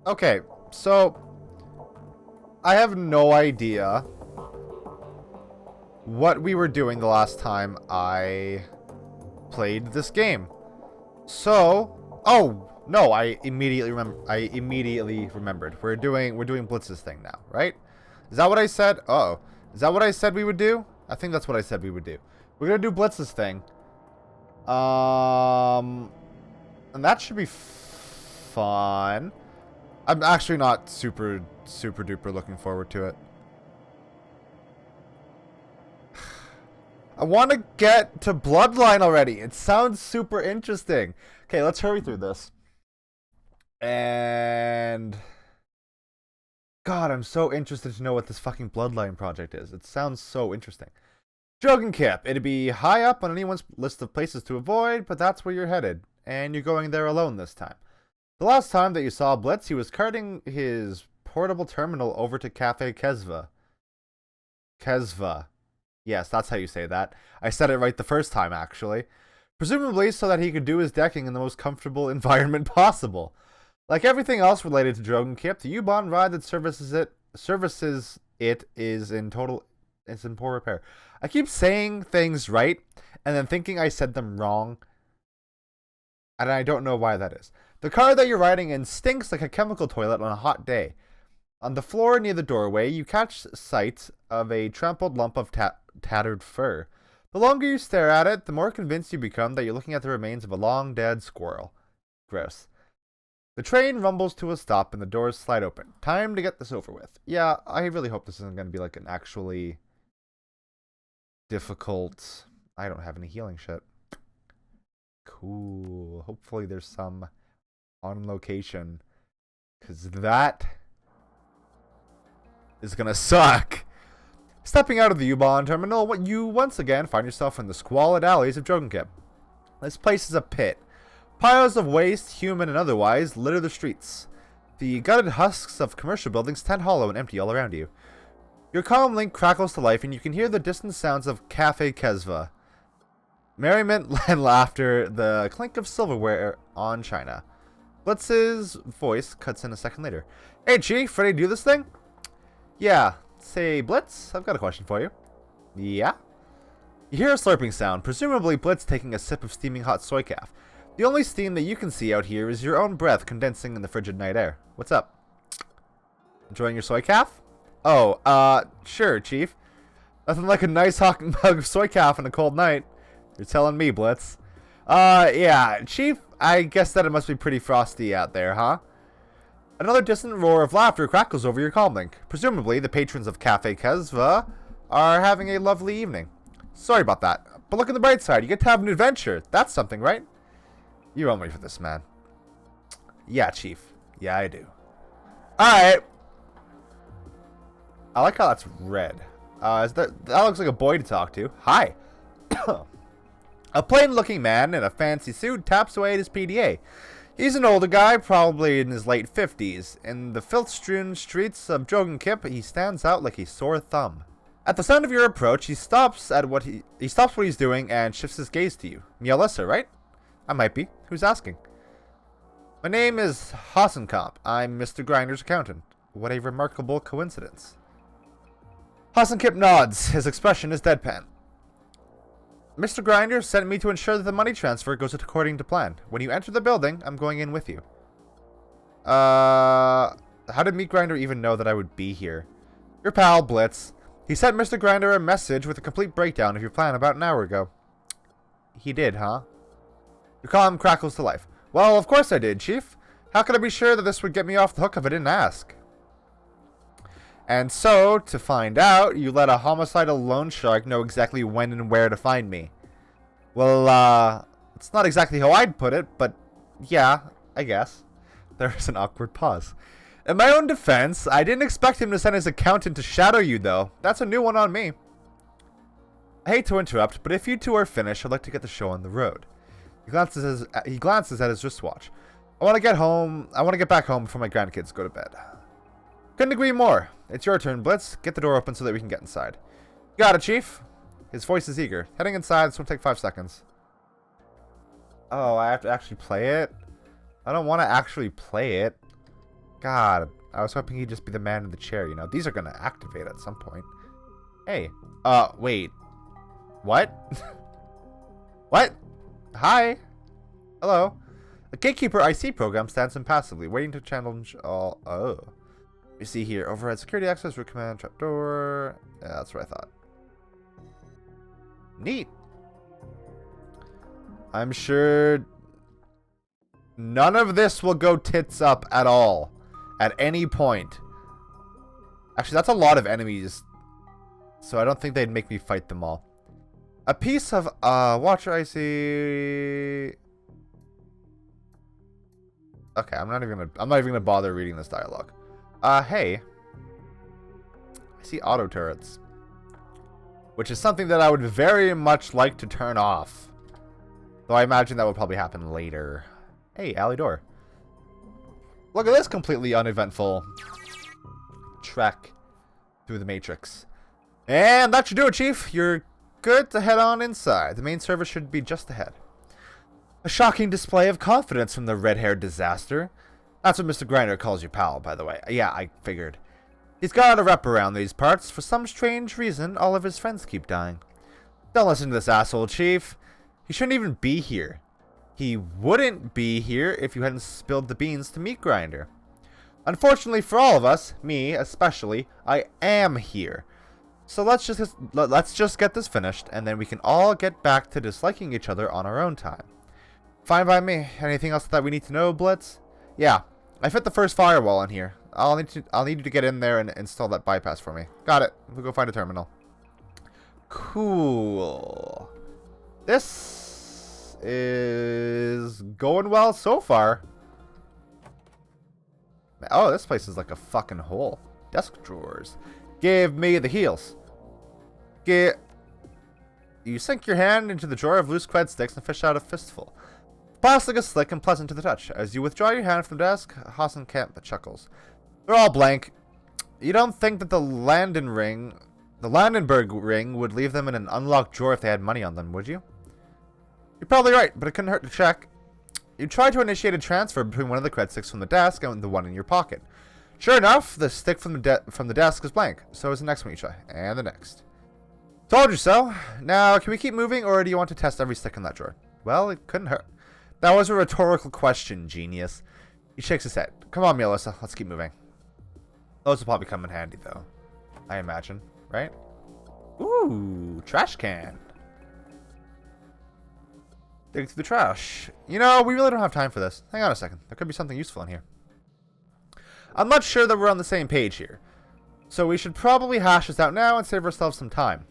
Okay, so I have no idea what we were doing the last time I played this game. So, oh no, I immediately remembered. We're doing Blitz's thing now, right? Is that what I said? Uh-oh. Is that what I said we would do? I think that's what I said we would do. We're gonna do Blitz's thing. And that should be fun. I'm actually not super duper looking forward to it. I want to get to Bloodline already. It sounds super interesting. Okay, let's hurry through this. And God, I'm so interested to know what this fucking Bloodline project is. It sounds so interesting. Dragonfall. It'd be high up on anyone's list of places to avoid, but that's where you're headed. And you're going there alone this time. The last time that you saw Blitz, he was carting his portable terminal over to Cafe Kezva. Kezva. Yes, that's how you say that. I said it right the first time, actually. Presumably so that he could do his decking in the most comfortable environment possible. Like everything else related to Dragonfall, the U-Bahn ride that services it is in poor repair. I keep saying things right, and then thinking I said them wrong. And I don't know why that is. The car that you're riding in stinks like a chemical toilet on a hot day. On the floor near the doorway, you catch sight of a trampled lump of tattered fur. The longer you stare at it, the more convinced you become that you're looking at the remains of a long-dead squirrel. Gross. The train rumbles to a stop and the doors slide open. Time to get this over with. Yeah, I really hope this isn't going to be like an actually difficult... I don't have any healing shit. Cool. Hopefully there's some on location. Because that is going to suck. Stepping out of the U-Bahn terminal, you once again find yourself in the squalid alleys of Dragonfall. This place is a pit. Piles of waste, human and otherwise, litter the streets. The gutted husks of commercial buildings stand hollow and empty all around you. Your comm link crackles to life and you can hear the distant sounds of Cafe Kezva. Merriment and laughter, the clink of silverware on china. Blitz's voice cuts in a second later. Hey, Chief, ready to do this thing? Yeah. Say, Blitz, I've got a question for you. Yeah? You hear a slurping sound, presumably Blitz taking a sip of steaming hot soy calf. The only steam that you can see out here is your own breath condensing in the frigid night air. What's up? Enjoying your soy calf? Oh, sure, Chief. Nothing like a nice hot mug of soy calf on a cold night. You're telling me, Blitz. Yeah, Chief, I guess that it must be pretty frosty out there, huh? Another distant roar of laughter crackles over your comlink. Presumably, the patrons of Cafe Kezva are having a lovely evening. Sorry about that, but look at the bright side. You get to have an adventure. That's something, right? You're on me for this, man. Yeah, Chief. Yeah, I do. Alright. I like how that's red. That looks like a boy to talk to. Hi. A plain-looking man in a fancy suit taps away at his PDA. He's an older guy, probably in his late 50s. In the filth-strewn streets of Dragonfall, he stands out like a sore thumb. At the sound of your approach, he stops what he's doing and shifts his gaze to you. Meowlissa, right? I might be. Who's asking? My name is Hassenkamp. I'm Mr. Grinder's accountant. What a remarkable coincidence. Hassenkamp nods. His expression is deadpan. Mr. Grinder sent me to ensure that the money transfer goes according to plan. When you enter the building, I'm going in with you. How did Meat Grinder even know that I would be here? Your pal, Blitz. He sent Mr. Grinder a message with a complete breakdown of your plan about an hour ago. He did, huh? Your comm crackles to life. Well, of course I did, Chief. How could I be sure that this would get me off the hook if I didn't ask? And so, to find out, you let a homicidal loan shark know exactly when and where to find me. Well, it's not exactly how I'd put it, but yeah, I guess. There's an awkward pause. In my own defense, I didn't expect him to send his accountant to shadow you, though. That's a new one on me. I hate to interrupt, but if you two are finished, I'd like to get the show on the road. He glances at his wristwatch. I want to get back home before my grandkids go to bed. Couldn't agree more. It's your turn, Blitz. Get the door open so that we can get inside. Got it, Chief. His voice is eager. Heading inside, this won't take 5 seconds. Oh, I have to actually play it? I don't want to actually play it. God, I was hoping he'd just be the man in the chair, you know. These are gonna activate at some point. Hey. Wait. What? What? Hi. Hello. The Gatekeeper IC program stands impassively, waiting to challenge all... Oh. You see here, overhead security access, root command, trapdoor... Yeah, that's what I thought. Neat. I'm sure... none of this will go tits up at all. At any point. Actually, that's a lot of enemies. So I don't think they'd make me fight them all. A piece of, Watcher IC... Okay, I'm not even gonna bother reading this dialogue. Hey. I see auto turrets. Which is something that I would very much like to turn off. Though I imagine that would probably happen later. Hey, alley door. Look at this completely uneventful trek through the Matrix. And that should do it, Chief. You're good to head on inside. The main server should be just ahead. A shocking display of confidence from the red-haired disaster. That's what Mr. Grinder calls you, pal, by the way. Yeah, I figured. He's got a rep around these parts. For some strange reason, all of his friends keep dying. Don't listen to this asshole, Chief. He shouldn't even be here. He wouldn't be here if you hadn't spilled the beans to Meat Grinder. Unfortunately for all of us, me especially, I am here. So let's just get this finished, and then we can all get back to disliking each other on our own time. Fine by me. Anything else that we need to know, Blitz? Yeah, I fit the first firewall in here. I'll need you to get in there and install that bypass for me. Got it. We'll go find a terminal. Cool. This is going well so far. Oh, this place is like a fucking hole. Desk drawers. Give me the heels. You sink your hand into the drawer of loose qued sticks and fish out a fistful. Plastic is slick and pleasant to the touch. As you withdraw your hand from the desk, Hassenkamp chuckles. They're all blank. You don't think that the Landenberg ring would leave them in an unlocked drawer if they had money on them, would you? You're probably right, but it couldn't hurt to check. You tried to initiate a transfer between one of the cred sticks from the desk and the one in your pocket. Sure enough, the stick from the desk is blank. So is the next one you try. And the next. Told you so. Now, can we keep moving, or do you want to test every stick in that drawer? Well, it couldn't hurt. That was a rhetorical question, genius. He shakes his head. Come on, Meowlissa. Let's keep moving. Those will probably come in handy, though. I imagine. Right? Ooh, trash can. Dig through the trash. You know, we really don't have time for this. Hang on a second. There could be something useful in here. I'm not sure that we're on the same page here. So we should probably hash this out now and save ourselves some time.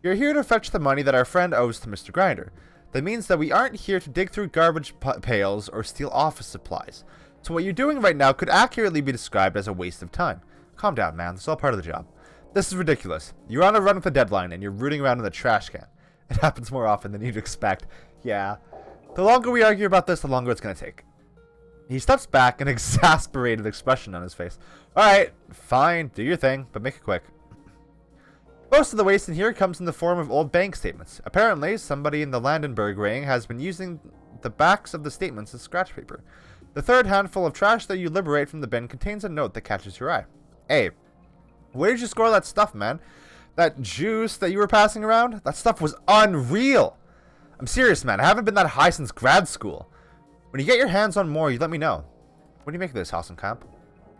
You're here to fetch the money that our friend owes to Mr. Grinder. That means that we aren't here to dig through garbage pails or steal office supplies. So what you're doing right now could accurately be described as a waste of time. Calm down, man. This is all part of the job. This is ridiculous. You're on a run with a deadline and you're rooting around in the trash can. It happens more often than you'd expect. Yeah. The longer we argue about this, the longer it's going to take. He steps back, an exasperated expression on his face. Alright, fine, do your thing, but make it quick. Most of the waste in here comes in the form of old bank statements. Apparently, somebody in the Landenberg ring has been using the backs of the statements as scratch paper. The third handful of trash that you liberate from the bin contains a note that catches your eye. Hey, where did you score that stuff, man? That juice that you were passing around? That stuff was unreal! I'm serious, man. I haven't been that high since grad school. When you get your hands on more, you let me know. What do you make of this, Hassenkamp?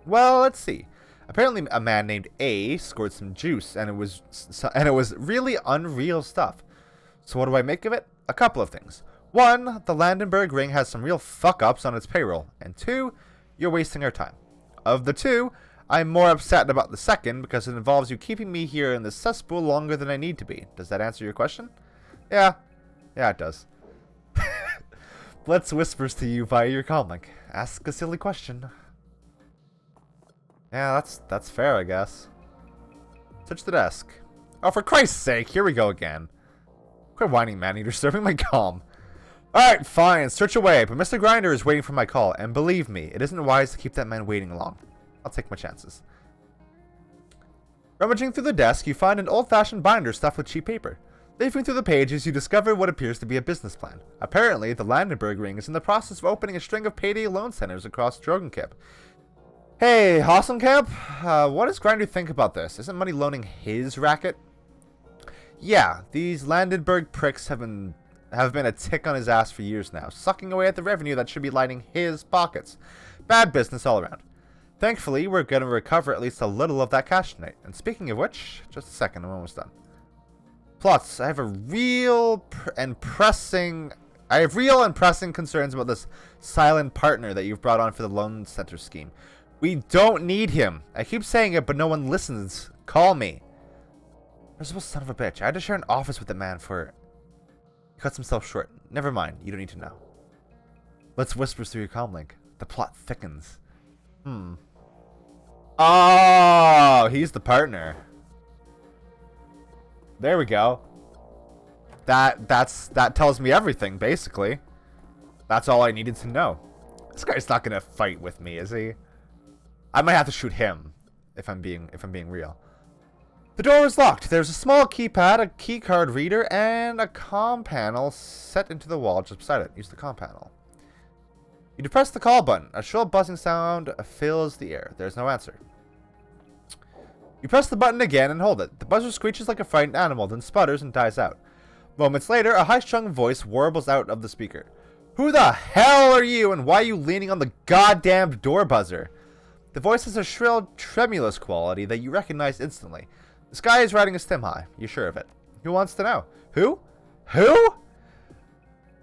Well, let's see. Apparently, a man named A scored some juice, and it was really unreal stuff. So what do I make of it? A couple of things. One, the Landenberg ring has some real fuck-ups on its payroll. And two, you're wasting our time. Of the two, I'm more upset about the second because it involves you keeping me here in this cesspool longer than I need to be. Does that answer your question? Yeah. Yeah, it does. Blitz whispers to you via your comlink. Ask a silly question. Yeah, that's fair, I guess. Touch the desk. Oh, for Christ's sake, here we go again. Quit whining, man. You're disturbing my calm. Alright, fine. Search away, but Mr. Grinder is waiting for my call, and believe me, it isn't wise to keep that man waiting long. I'll take my chances. Rummaging through the desk, you find an old-fashioned binder stuffed with cheap paper. Leafing through the pages, you discover what appears to be a business plan. Apparently, the Landenberg ring is in the process of opening a string of payday loan centers across Dragonfall. Hey, Hasselkamp, what does Grinder think about this? Isn't money loaning his racket? Yeah, these Landenberg pricks have been a tick on his ass for years now, sucking away at the revenue that should be lining his pockets. Bad business all around. Thankfully, we're going to recover at least a little of that cash tonight. And speaking of which, just a second, I'm almost done. Plus, I have real and pressing concerns about this silent partner that you've brought on for the loan center scheme. We don't need him. I keep saying it, but no one listens. Call me. Miserable son of a bitch. I had to share an office with the man for... He cuts himself short. Never mind. You don't need to know. Let's whisper through your comlink. The plot thickens. Oh, he's the partner. There we go. That tells me everything, basically. That's all I needed to know. This guy's not gonna fight with me, is he? I might have to shoot him if I'm being real. The door is locked. There's a small keypad, a keycard reader, and a comm panel set into the wall just beside it. Use the comm panel. You depress the call button. A shrill buzzing sound fills the air. There's no answer. You press the button again and hold it. The buzzer screeches like a frightened animal, then sputters and dies out. Moments later, a high-strung voice warbles out of the speaker. Who the hell are you, and why are you leaning on the goddamn door buzzer? The voice has a shrill, tremulous quality that you recognize instantly. This guy is riding a stim high. You're sure of it. Who wants to know? Who? Who?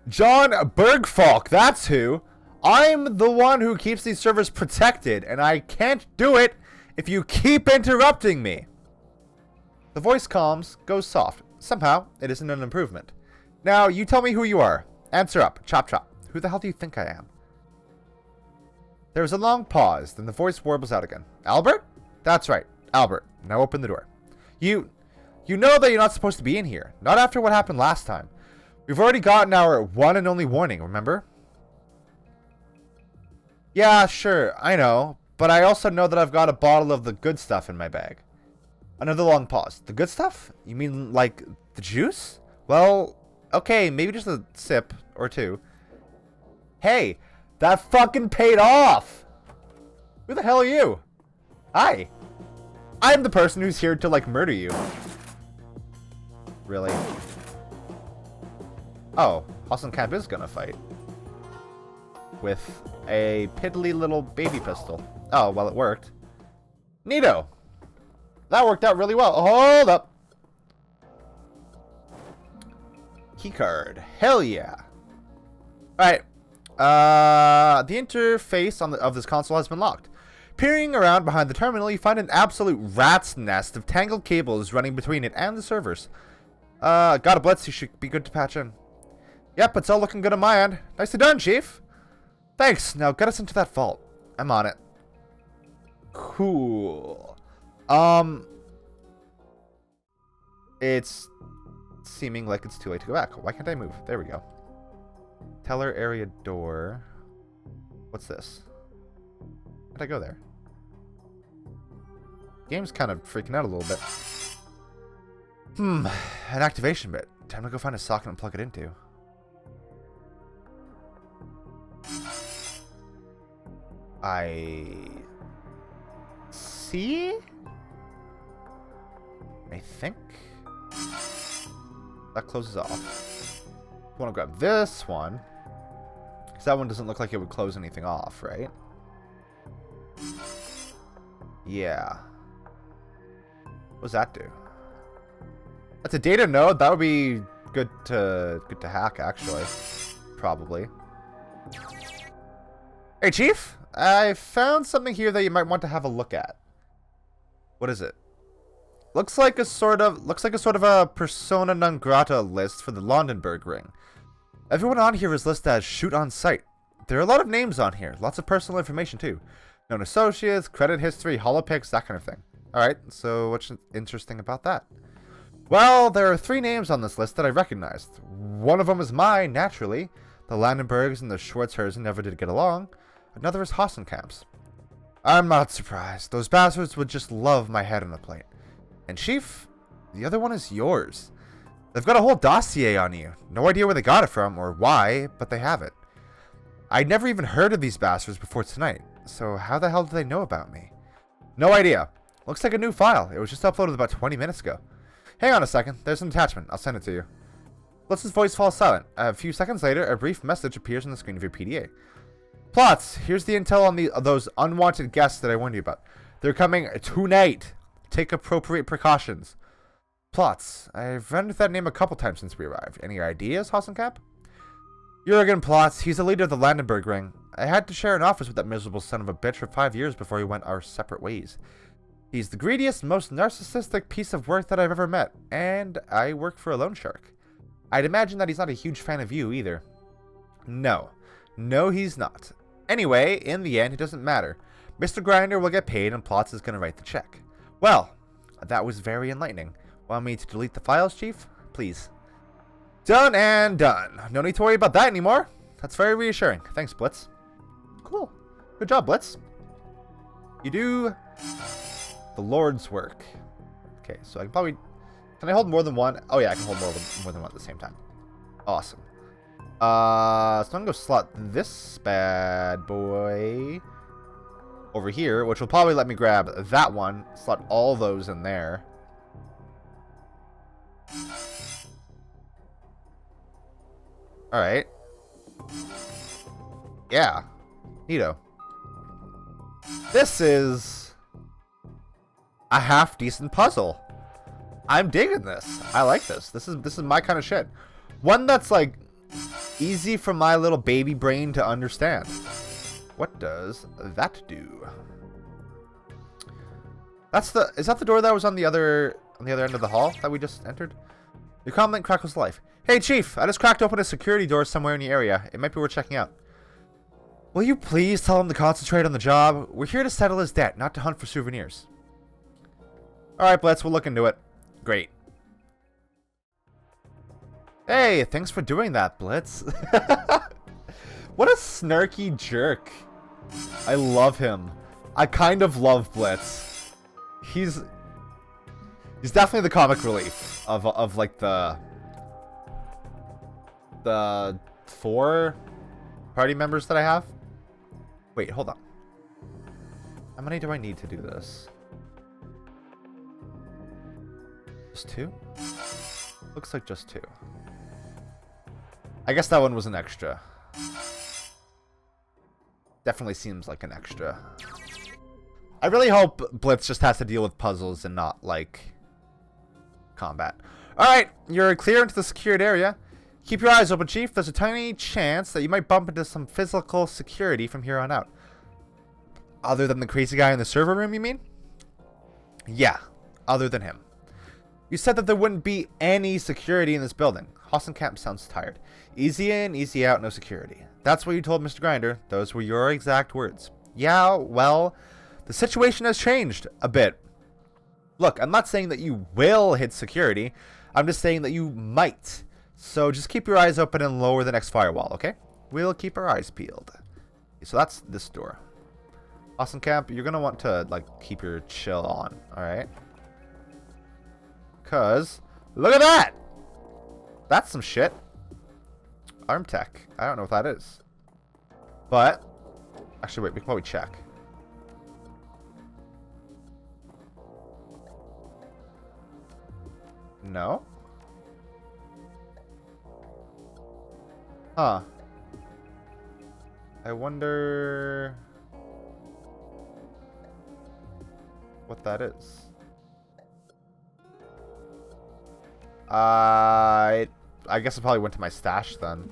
John Bergfalk, that's who. I'm the one who keeps these servers protected, and I can't do it if you keep interrupting me. The voice calms, goes soft. Somehow, it isn't an improvement. Now, you tell me who you are. Answer up. Chop chop. Who the hell do you think I am? There is a long pause, then the voice warbles out again. Albert? That's right. Albert. Now open the door. You know that you're not supposed to be in here. Not after what happened last time. We've already gotten our one and only warning, remember? Yeah, sure. I know. But I also know that I've got a bottle of the good stuff in my bag. Another long pause. The good stuff? You mean like the juice? Well, okay, maybe just a sip or two. Hey, that fucking paid off! Who the hell are you? Hi. I'm the person who's here to, like, murder you. Really? Oh, Hasselkamp is gonna fight. With a piddly little baby pistol. Oh, well, it worked. Neato. That worked out really well. Hold up. Keycard. Hell yeah. Alright. The interface of this console has been locked. Peering around behind the terminal, you find an absolute rat's nest of tangled cables running between it and the servers. Got a blitz. You should be good to patch in. Yep, it's all looking good on my end. Nicely done, Chief. Thanks. Now get us into that vault. I'm on it. Cool. It's seeming like it's too late to go back. Why can't I move? There we go. Teller area door. What's this? How'd I go there? Game's kind of freaking out a little bit. An activation bit. Time to go find a socket and plug it into. I see? I think that closes off. I want to grab this one because that one doesn't look like it would close anything off, right? Yeah. What does that do? That's a data node. That would be good to hack, actually. Probably. Hey, Chief. I found something here that you might want to have a look at. What is it? Looks like a sort of a persona non grata list for the Londenberg ring. Everyone on here is listed as shoot on sight. There are a lot of names on here, lots of personal information too. Known associates, credit history, holopics, that kind of thing. Alright, so what's interesting about that? Well, there are 3 names on this list that I recognized. One of them is mine, naturally. The Landenbergs and the Schwartzherzen never did get along. Another is Hasselkamp's. I'm not surprised. Those bastards would just love my head on a plate. And Chief, the other one is yours. They've got a whole dossier on you. No idea where they got it from or why, but they have it. I'd never even heard of these bastards before tonight. So how the hell do they know about me? No idea. Looks like a new file. It was just uploaded about 20 minutes ago. Hang on a second. There's an attachment. I'll send it to you. Blitz's voice falls silent. A few seconds later, a brief message appears on the screen of your PDA. Plots. Here's the intel on those unwanted guests that I warned you about. They're coming tonight. Take appropriate precautions. Plots. I've run with that name a couple times since we arrived. Any ideas, Hassenkamp? Jurgen Plots. He's the leader of the Landenberg Ring. I had to share an office with that miserable son of a bitch for 5 years before he went our separate ways. He's the greediest, most narcissistic piece of work that I've ever met. And I work for a loan shark. I'd imagine that he's not a huge fan of you either. No. No, he's not. Anyway, in the end, it doesn't matter. Mr. Grinder will get paid and Plots is going to write the check. Well, that was very enlightening. Want me to delete the files, Chief? Please. Done and done. No need to worry about that anymore. That's very reassuring. Thanks, Blitz. Cool. Good job, Blitz. You do the Lord's work. Okay, so I can probably... Can I hold more than one? Oh yeah, I can hold more than one at the same time. Awesome. So I'm gonna go slot this bad boy over here, which will probably let me grab that one, slot all those in there. Alright. Yeah. Neato. This is a half decent puzzle. I'm digging this. I like this. This is my kind of shit. One that's like easy for my little baby brain to understand. What does that do? Is that the door that was on the other end of the hall that we just entered? Your comment crackles life. Hey Chief, I just cracked open a security door somewhere in the area. It might be worth checking out. Will you please tell him to concentrate on the job? We're here to settle his debt, not to hunt for souvenirs. Alright, Blitz, we'll look into it. Great. Hey, thanks for doing that, Blitz. What a snarky jerk. I love him. I kind of love Blitz. He's definitely the comic relief of like the 4 party members that I have. Wait, hold on. How many do I need to do this? Just 2? Looks like just 2. I guess that one was an extra. Definitely seems like an extra. I really hope Blitz just has to deal with puzzles and not, like, combat. Alright, you're clear into the secured area. Keep your eyes open, Chief. There's a tiny chance that you might bump into some physical security from here on out. Other than the crazy guy in the server room, you mean? Yeah, other than him. You said that there wouldn't be any security in this building. Hassenkamp sounds tired. Easy in, easy out, no security. That's what you told Mr. Grinder. Those were your exact words. Yeah, well, the situation has changed a bit. Look, I'm not saying that you will hit security. I'm just saying that you might. So just keep your eyes open and lower the next firewall, okay? We'll keep our eyes peeled. So that's this door. Hassenkamp, you're going to want to, like, keep your chill on, alright? Because, look at that! That's some shit. Arm tech. I don't know what that is. But, actually, wait, we can probably check. No? Huh. I wonder what that is. I guess I probably went to my stash then.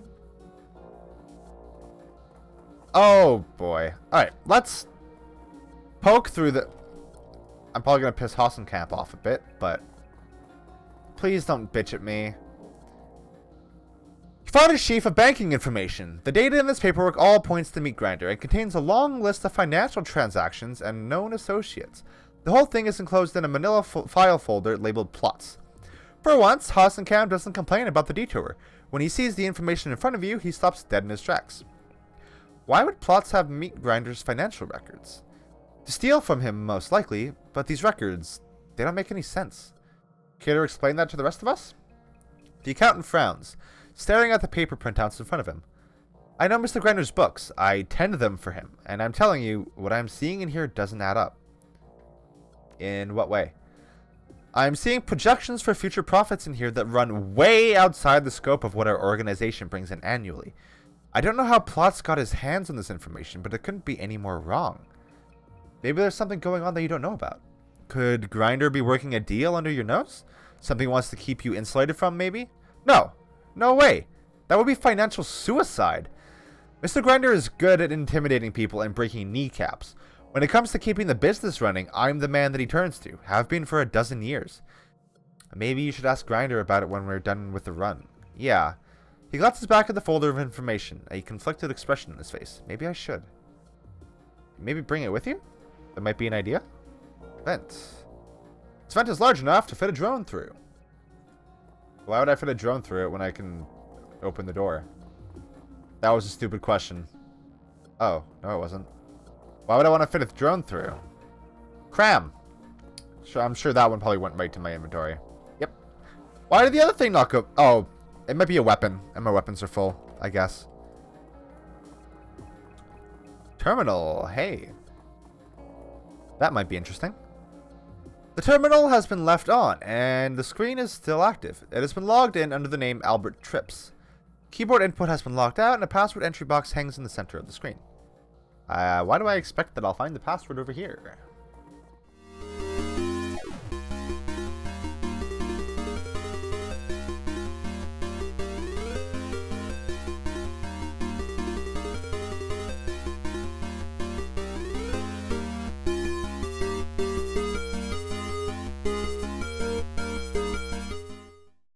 Oh boy. Alright, let's poke through the... I'm probably going to piss Hassenkamp off a bit, but please don't bitch at me. You found a sheaf of banking information. The data in this paperwork all points to Meat Grinder and contains a long list of financial transactions and known associates. The whole thing is enclosed in a manila file folder labeled Plots. For once, Hassenkamp doesn't complain about the detour. When he sees the information in front of you, he stops dead in his tracks. Why would Plots have Meat Grinder's financial records? To steal from him, most likely, but these records, they don't make any sense. Care to explain that to the rest of us? The accountant frowns, staring at the paper printouts in front of him. I know Mr. Grinder's books. I tend them for him. And I'm telling you, what I'm seeing in here doesn't add up. In what way? I'm seeing projections for future profits in here that run way outside the scope of what our organization brings in annually. I don't know how Plot's got his hands on this information, but it couldn't be any more wrong. Maybe there's something going on that you don't know about. Could Grinder be working a deal under your nose? Something he wants to keep you insulated from, maybe? No. No way. That would be financial suicide. Mr. Grinder is good at intimidating people and breaking kneecaps. When it comes to keeping the business running, I'm the man that he turns to. Have been for a dozen years. Maybe you should ask Grinder about it when we're done with the run. Yeah. He glances back at the folder of information, a conflicted expression on his face. Maybe I should. Maybe bring it with you? That might be an idea. Vent. This vent is large enough to fit a drone through. Why would I fit a drone through it when I can open the door? That was a stupid question. Oh, no it wasn't. Why would I want to fit a drone through? Cram. I'm sure that one probably went right to my inventory. Yep. Why did the other thing not go? Oh, it might be a weapon, and my weapons are full, I guess. Terminal. Hey. That might be interesting. The terminal has been left on, and the screen is still active. It has been logged in under the name Albert Trips. Keyboard input has been locked out, and a password entry box hangs in the center of the screen. Why do I expect that I'll find the password over here?